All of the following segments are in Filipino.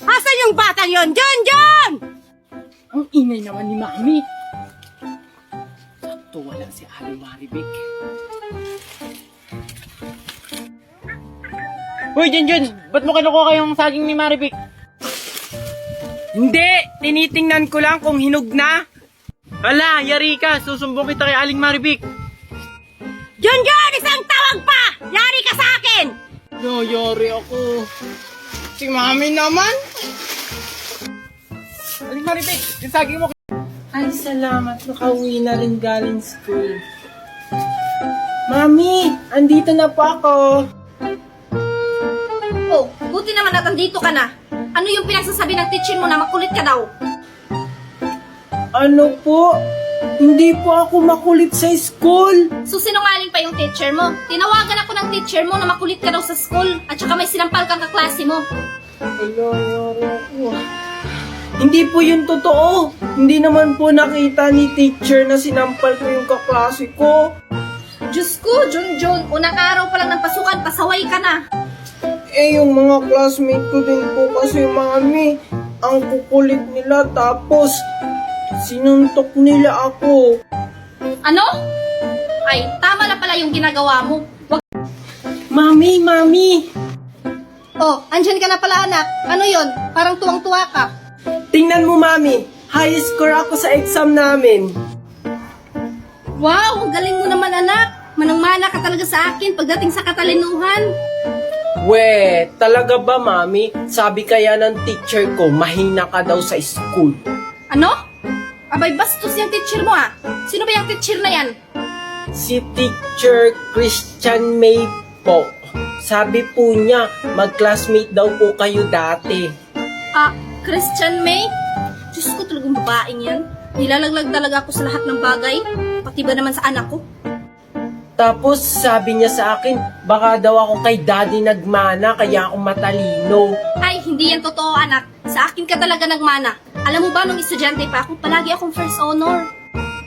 Asan yung batang yon? John! Ang ingay naman ni Mami. Sakto wala si Aling Maribik. Hoy, Junjun! Ba't mo kinukuha yung saging ni Maribik? Hindi! Tinitingnan ko lang kung hinog na. Hala, yari ka! Susumbong kita kay Aling Maribik. John! Isang tawag pa! Yari ka sa akin! Yari ako. Si Mami naman. Aling Maribik, yung saging mo. Ay, salamat. Nakauwi na rin galing school. Mami, andito na po ako. Oh, buti naman at andito ka na. Ano yung pinagsasabi ng teacher mo na makulit ka daw? Ano po? Hindi po ako makulit sa school. So sinungaling pa yung teacher mo. Tinawagan ako ng teacher mo na makulit ka daw sa school at saka may sinampal kang kaklase mo. Hello, yari ako. Hindi po yun totoo. Hindi naman po nakita ni teacher na sinampal ko yung kaklase ko. Diyos ko, Junjun, unang araw pa lang ng pasukan, pasaway ka na. Eh, yung mga classmate ko din po kasi, Mami, ang kukulit nila tapos sinuntok nila ako. Ano? Ay, tama na pala yung ginagawa mo. Mami! Oh, andyan ka na pala anak. Ano yon? Parang tuwang-tuwa ka. Tingnan mo, Mami. High score ako sa exam namin. Wow, ang galing mo naman anak. Manang-mana ka talaga sa akin pagdating sa katalinuhan. We, talaga ba, Mami? Sabi kaya ng teacher ko, mahina ka daw sa school. Ano? Abay, bastos yung teacher mo ah. Sino ba yung teacher na yan? Si Teacher Christian May po. Sabi po niya, mag-classmate daw po kayo dati. Ah, Christian May? Diyos ko, talagang babaeng yan. Nilalaglag talaga ako sa lahat ng bagay. Pati ba naman sa anak ko? Tapos sabi niya sa akin, baka daw ako kay daddy nagmana, kaya ako matalino. Ay, hindi yan totoo anak. Sa akin ka talaga nagmana. Alam mo ba, nung estudyante pa ako, palagi akong first honor.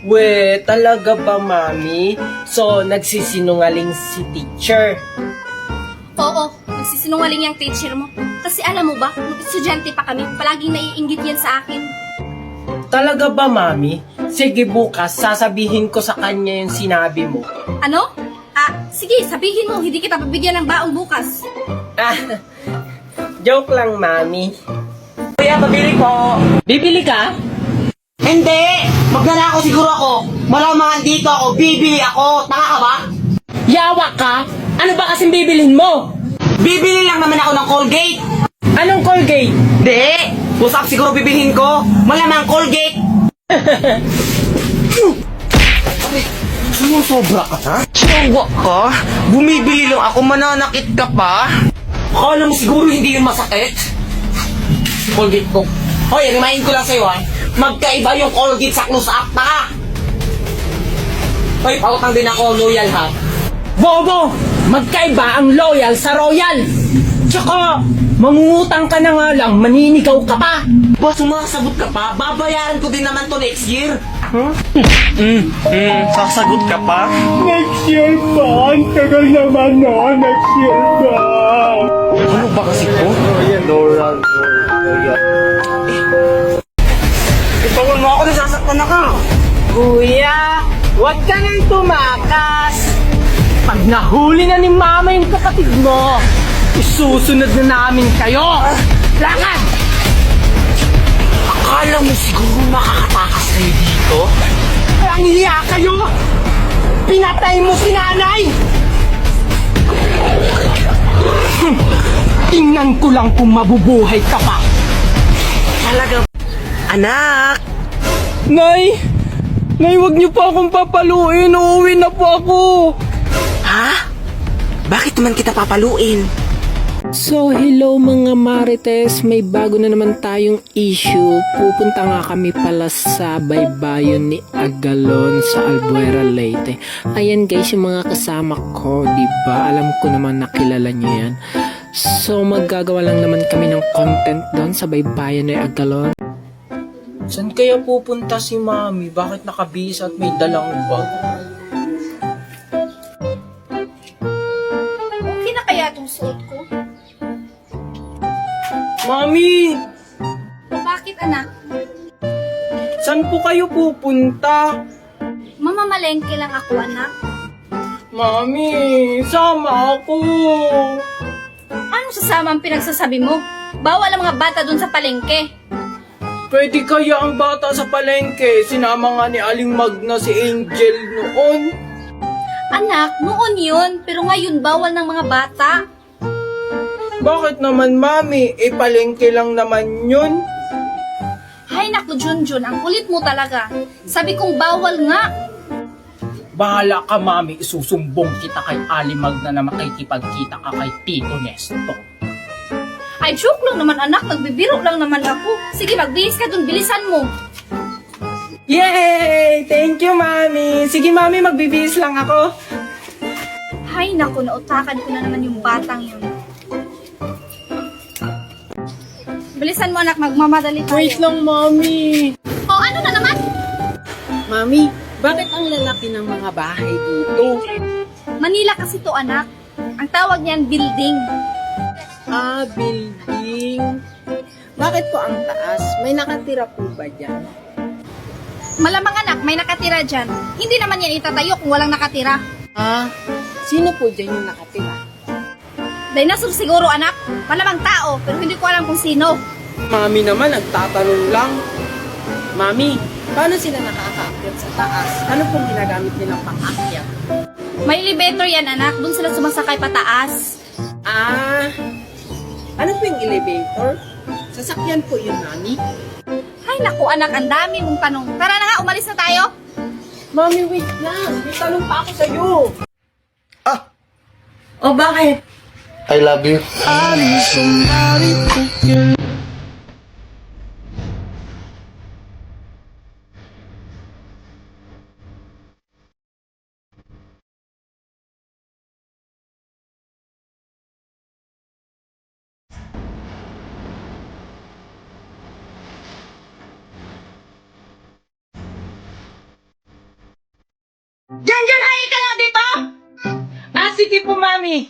We, talaga ba, Mami? So, nagsisinungaling si teacher. Oo, nagsisinungaling yung teacher mo. Kasi alam mo ba, nung estudyante pa kami, palaging naiinggit yan sa akin. Talaga ba, Mami? Sige, bukas, sasabihin ko sa kanya yung sinabi mo. Ano? Ah, sige, sabihin mo, hindi kita pabigyan ng baong bukas. Ah, joke lang, Mami. Kuya, pabili po. Bibili ka? Hindi! Magnanakaw siguro ako. Malamang dito ako, bibili ako. Tanga ka ba? Yawa ka? Ano ba kasing bibilhin mo? Bibili lang naman ako ng Colgate. Anong Colgate? Hindi! Pusap siguro bibilhin ko. Malamang Colgate. Sumusobra ka ha? Sawa ka? Bumibili lang ako, mananakit ka pa? Akala mo siguro hindi yun masakit? Colgate ko. Hoy, remind ko lang sa'yo ha. Magkaiba yung Colgate sa close up na. Hoy, pautang din ako, loyal ha. Bobo! Magkaiba ang loyal sa royal! Tsaka, mangungutang ka na nga lang, maninigaw ka pa! Ba, sumasagot ka pa? Babayaran ko din naman to next year. Huh? Sasagot ka pa? Next year pa? Ang tagal naman no, next year pa! Ano ba kasi ko? Royal. Ipawal mo ako, nasasaktan na ka. Kuya, huwag ka nang tumakas! Pag nahuli na ni Mama yung kapatid mo, isusunod na namin kayo! Lakad! Akala mo siguro makakatakas kayo dito? Ang hiya kayo! Pinatay mo si nanay! Tingnan ko lang kung mabubuhay ka pa! Talaga. Anak! Nay! Nay, wag niyo pa akong papaluin! Uuwi na po ako! Ha? Bakit naman kita papaluin? So, hello mga Marites, may bago na naman tayong issue. Pupunta nga kami pala sa baybayon ni Agalon sa Albuera, Leyte. Ayan guys, yung mga kasama ko, diba? Alam ko naman nakilala nyo yan. So, maggagawa lang naman kami ng content doon sa baybayon ni Agalon. Saan kaya pupunta si Mami? Bakit nakabihis at may dalang bag? Okay na kaya itong suot ko? Mami, Bakit anak? saan po kayo pupunta? Mamamalengke lang ako anak. Mami, sama ako. Ano sasama ang pinagsasabi mo? Bawal ang mga bata dun sa palengke. Pwede kaya ang bata sa palengke? Sinama nga ni Aling Magna si Angel noon. Anak, noon yun, pero ngayon bawal ng mga bata. Bakit naman, Mami? Palengke lang naman yun. Hay naku, Junjun, ang kulit mo talaga. Sabi kong bawal nga. Bahala ka, Mami. Isusumbong kita kay Aling Magna na makikipagkita ka kay Tito Nestor. Ay, joke lang naman anak, nagbibiro lang naman ako. Sige, magbihis ka dun, bilisan mo. Yay! Thank you, Mami. Sige, Mami, magbibihis lang ako. Hay naku, nautakan ko na naman yung batang yun. Bilisan mo anak, magmamadali tayo. Wait lang, Mami. O, ano na naman? Mami, bakit ang lalaki ng mga bahay dito? Manila kasi to anak. Ang tawag niyan, building. Ah, building. Bakit po ang taas? May nakatira po ba dyan? Malamang anak, may nakatira dyan. Hindi naman yan itatayo kung walang nakatira. Ah, sino po dyan yung nakatira? Dinosaur siguro anak. Malamang tao, pero hindi ko alam kung sino. Mami naman, nagtatanong lang. Mami, paano sila nakakaakyat sa taas? Ano pong ginagamit nilang pang-akyat? May elevator yan anak, dun sila sumasakay pataas. Ah, ano po yung elevator? Sasakyan po yun, Mami. Hay naku anak, ang dami mong tanong. Tara na nga, umalis na tayo. Mami, wait lang. May tanong pa ako sa'yo. Oh, bakit? I love you. Ah, sige po, Mami.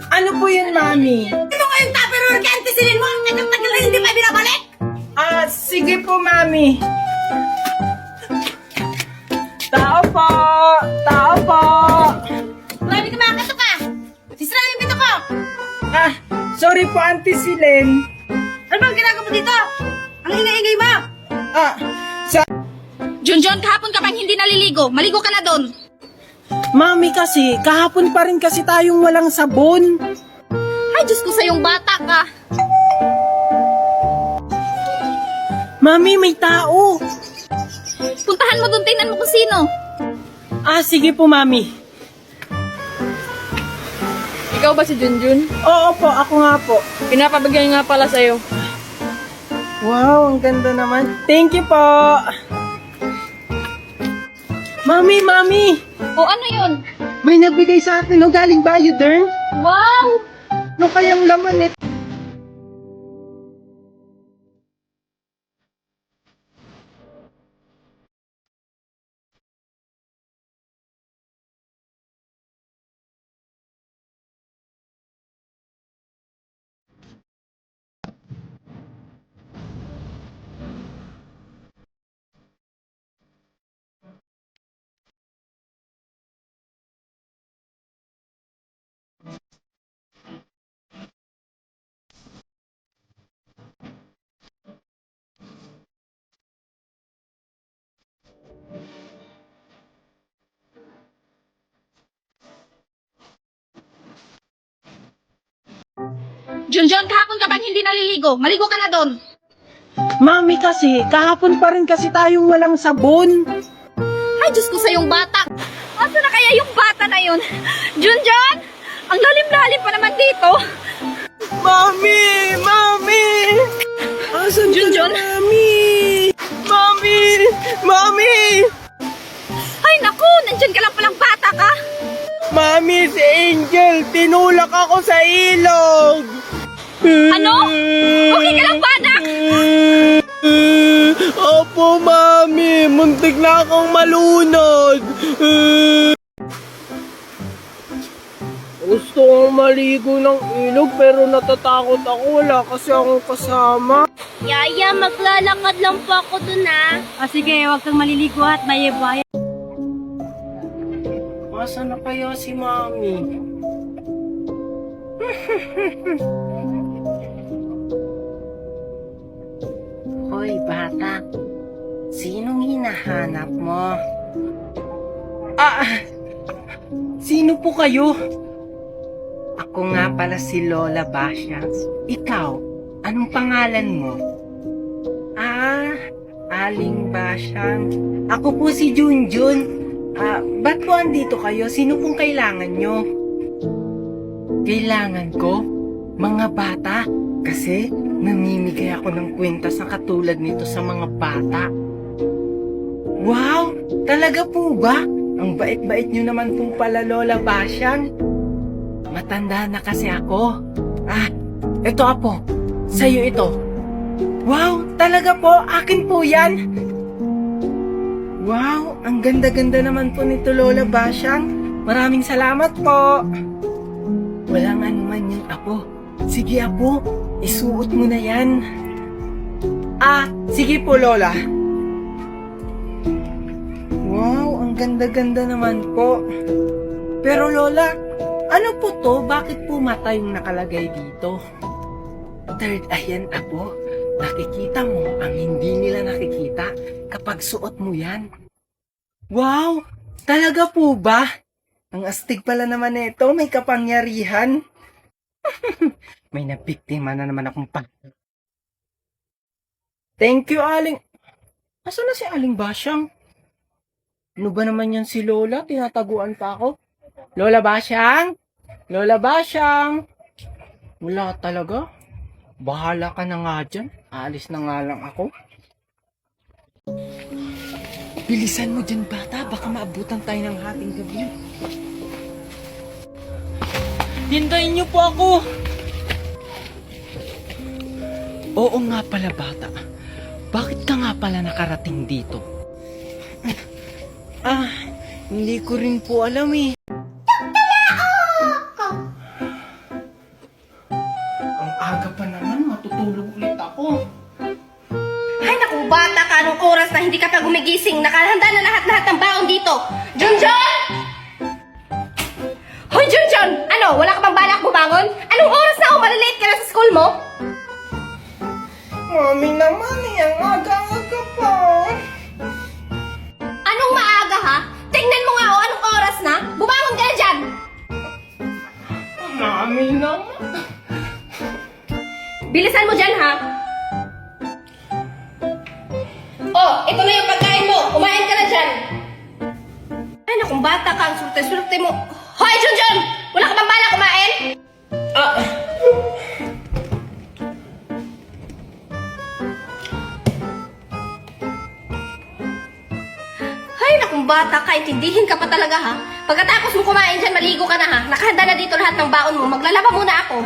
Ano po yun, Mami? Ah, sige po, Mami. Tao po! Tao po! Grabe ka mga kato ka. Sisira yung pito ko. Ah, sorry po, Auntie Silen. Ano bang ginagawa mo dito? Ang ingay-ingay mo. Ah, sa... Junjun, kahapon ka bang hindi naliligo? Maligo ka na doon. Mami kasi, kahapon pa rin kasi tayong walang sabon. Ay, Diyos ko sa yung bata ka. Mami, may tao. Puntahan mo doon, tingnan mo kung sino. Ah, sige po, Mami. Ikaw ba si Junjun? Oo po, ako nga po. Pinapabigay nga pala sa'yo. Wow, ang ganda naman. Thank you po. Mami, Mami. O ano yun? May nagbigay sa atin, no? Galing Bayodern. Wow! Ano kayang laman nito? Junjun, kahapon ka bang hindi naliligo? Maligo ka na doon. Mami kasi, kahapon pa rin kasi tayong walang sabon. Ay, Diyos ko sa yung bata. Asa na kaya yung bata na yun? Junjun! Ang lalim-lalim pa naman dito. Mami! Mami! Asan Junjun? Mami! Mami! Mami! Ay, naku! Nandyan ka lang palang bata ka. Mami, si Angel! Tinulak ako sa ilog! Ano? Okay ka lang ba, anak? Opo, Mami! Muntik na akong malunod! Gusto kong maligo ng ilog pero natatakot ako. Wala kasi akong kasama. Yaya, maglalakad lang po ako dun sige, huwag kang maliligo at may bayan. Masa na kaya si Mami? Hoy, bata. Sinong hinahanap mo? Sino po kayo? Ako nga pala si Lola Basha. Ikaw, anong pangalan mo? Aling Basyang. Ako po si Junjun. Ba't po andito kayo? Sino pong kailangan nyo? Kailangan ko? Mga bata. Kasi namimigay ako ng kwintas na katulad nito sa mga bata. Wow! Talaga po ba? Ang bait-bait nyo naman po pala, Lola Basyang. Matanda na kasi ako. Ito apo. Sa'yo ito. Wow! Talaga po? Akin po yan? Wow! Ang ganda-ganda naman po nito, Lola Basyang. Maraming salamat po. Walang anuman yung apo. Sige apo, isuot mo na yan. Sige po, Lola. Wow, ang ganda-ganda naman po. Pero Lola, ano po to? Bakit po mata yung nakalagay dito? Third eye yan, apo. Nakikita mo ang hindi nila nakikita kapag suot mo yan. Wow! Talaga po ba? Ang astig pala naman nito, may kapangyarihan. May nabiktima na naman akong Thank you, Aling. Asan na si Aling Basyang? Ano ba naman yan si Lola? Tinataguan pa ako. Lola Basyang? Lola Basyang? Wala talaga. Bahala ka na nga dyan. Alis na nga lang ako. Bilisan mo dyan, bata. Baka maabutan tayo ng hating gabi. Hintayin niyo po ako. Oo nga pala, bata. Bakit ka nga pala nakarating dito? Hindi ko rin po alam eh. Ang aga pa naman, matutulog ulit ako. Ay naku, bata ka, anong oras na hindi ka pa gumigising? Nakahanda na lahat-lahat ng baon dito. Junjun! Hoy, Junjun! Ano, wala ka bang balak bumangon? Anong oras na malilate ka na sa school mo? Mami naman eh, ang aga-aga pa. Anong maaga ha? Tingnan mo nga anong oras na. Bumangon ka na dyan! Mami naman. Bilisan mo dyan ha. Oh, ito na yung pagkain mo. Kumain ka na dyan. Ay nakong bata ka, ang surte-surte mo. Hoy, Junjun! Wala ka bang balak kumain? Ay, nakong bata ka, intindihin ka pa talaga ha. Pagkatapos mo kumain dyan, maligo ka na ha. Nakahanda na dito lahat ng baon mo. Maglalaba muna ako.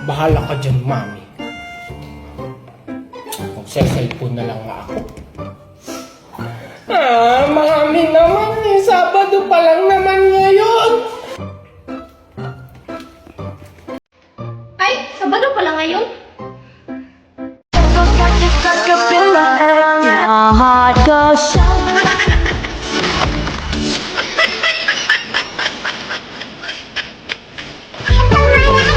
Bahala ka dyan, Mami. Magsa-cellphone na lang nga ako. Mami naman eh. Sabado pa lang naman ngayon. Ay, Sabado pala ngayon? Your heart goes